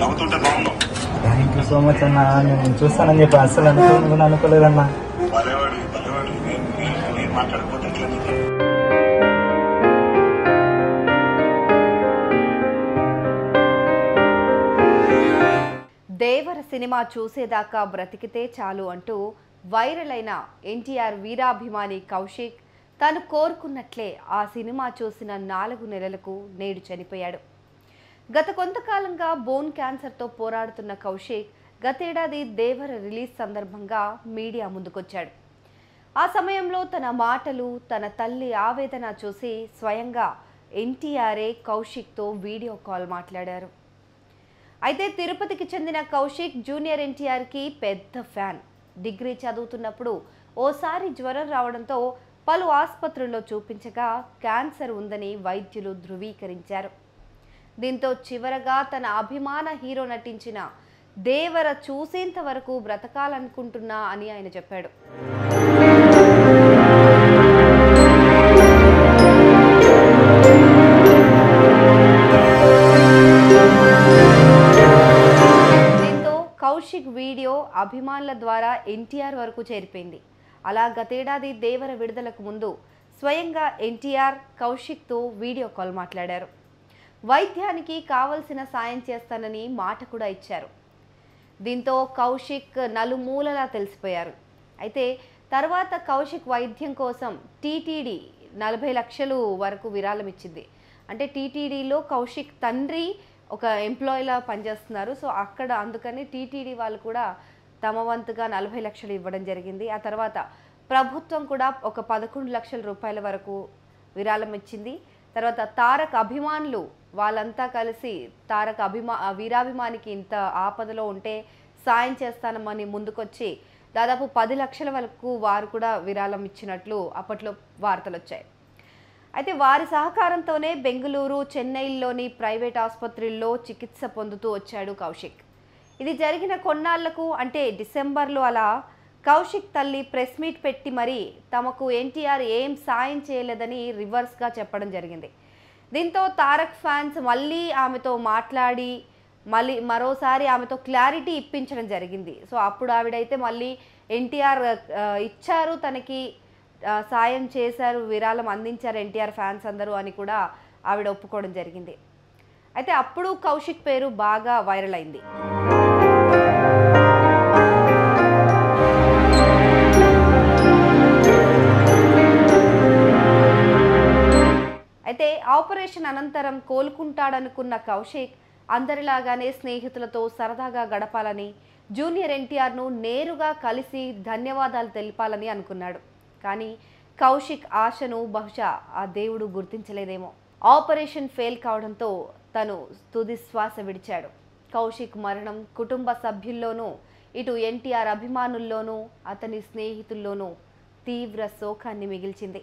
నవ్వుతుంటే బాగున్నావు. Thank you so much అన్న. నేను చూస్తానని చెప్పి అసలు అనుకోలేదన్నా. భలేవాడి భలేవాడి. నేను మాట్లాడకపోతే ఎట్లా? దేవర సినిమా చూసేదాకా బ్రతికితే చాలు అంటూ వైరల్ అయిన ఎన్టీఆర్ వీరాభిమాని కౌశిక్ తను కోరుకున్నట్లే ఆ సినిమా చూసిన 4 నెలలకు నేడు చనిపోయాడు. గత కొంతకాలంగా బోన్ క్యాన్సర్తో పోరాడుతున్న కౌశిక్ గతేడాది దేవర రిలీజ్ సందర్భంగా మీడియా ముందుకొచ్చాడు. ఆ సమయంలో తన మాటలు, తన తల్లి ఆవేదన చూసి స్వయంగా ఎన్టీఆర్ఏ కౌశిక్తో వీడియో కాల్ మాట్లాడారు. అయితే తిరుపతికి చెందిన కౌశిక్ జూనియర్ ఎన్టీఆర్కి పెద్ద ఫ్యాన్. డిగ్రీ చదువుతున్నప్పుడు ఓసారి జ్వరం రావడంతో పలు ఆసుపత్రుల్లో చూపించగా క్యాన్సర్ ఉందని వైద్యులు ధృవీకరించారు. దీంతో చివరగా తన అభిమాన హీరో నటించిన దేవర చూసేంత వరకు బ్రతకాలనుకుంటున్నా అని ఆయన చెప్పాడు. కౌశిక్ వీడియో అభిమానుల ద్వారా ఎన్టీఆర్ వరకు చేరిపోయింది. అలా గతేడాది దేవర విడుదలకు ముందు స్వయంగా ఎన్టీఆర్ కౌశిక్తో వీడియో కాల్ మాట్లాడారు. వైద్యానికి కావలసిన సాయం చేస్తానని మాట కూడా ఇచ్చారు. దీంతో కౌశిక్ నలుమూలలా తెలిసిపోయారు. అయితే తర్వాత కౌశిక్ వైద్యం కోసం టీటీడీ 40 లక్షలు వరకు విరాళం ఇచ్చింది. అంటే టీటీడీలో కౌశిక్ తండ్రి ఒక ఎంప్లాయీలా పనిచేస్తున్నారు. సో అక్కడ అందుకని టీటీడీ వాళ్ళు కూడా తమ వంతుగా 40 లక్షలు ఇవ్వడం జరిగింది. ఆ తర్వాత ప్రభుత్వం కూడా ఒక 11 లక్షల రూపాయల వరకు విరాళం ఇచ్చింది. తర్వాత తారక్ అభిమానులు వాళ్ళంతా కలిసి తారక్ వీరాభిమానికి ఇంత ఆపదలో ఉంటే సాయం చేస్తానమని ముందుకొచ్చి దాదాపు 10 లక్షల వరకు వారు కూడా విరాళం ఇచ్చినట్లు అప్పట్లో వార్తలు వచ్చాయి. అయితే వారి సహకారంతోనే బెంగళూరు, చెన్నైలోని ప్రైవేట్ ఆసుపత్రుల్లో చికిత్స పొందుతూ వచ్చాడు కౌశిక్. ఇది జరిగిన కొన్నాళ్లకు అంటే డిసెంబర్లో అలా కౌశిక్ తల్లి ప్రెస్ మీట్ పెట్టి మరీ తమకు ఎన్టీఆర్ ఏం సాయం చేయలేదని రివర్స్గా చెప్పడం జరిగింది. దీంతో తారక్ ఫ్యాన్స్ మళ్ళీ ఆమెతో మాట్లాడి మరోసారి ఆమెతో క్లారిటీ ఇప్పించడం జరిగింది. సో అప్పుడు ఆవిడైతే మళ్ళీ ఎన్టీఆర్ ఇచ్చారు, తనకి సాయం చేశారు, విరాళం అందించారు ఎన్టీఆర్ ఫ్యాన్స్ అందరూ అని కూడా ఆవిడ ఒప్పుకోవడం జరిగింది. అయితే అప్పుడు కౌశిక్ పేరు బాగా వైరల్ అయింది. అయితే ఆపరేషన్ అనంతరం కోలుకుంటాడనుకున్న కౌశిక్ అందరిలాగానే స్నేహితులతో సరదాగా గడపాలని, జూనియర్ ఎన్టీఆర్ను నేరుగా కలిసి ధన్యవాదాలు తెలిపాలని అనుకున్నాడు. కానీ కౌశిక్ ఆశను బహుశా ఆ దేవుడు గుర్తించలేదేమో. ఆపరేషన్ ఫెయిల్ కావడంతో తను తుది శ్వాస విడిచాడు. కౌశిక్ మరణం కుటుంబ సభ్యుల్లోనూ, ఇటు ఎన్టీఆర్ అభిమానుల్లోనూ, అతని స్నేహితుల్లోనూ తీవ్ర శోకాన్ని మిగిల్చింది.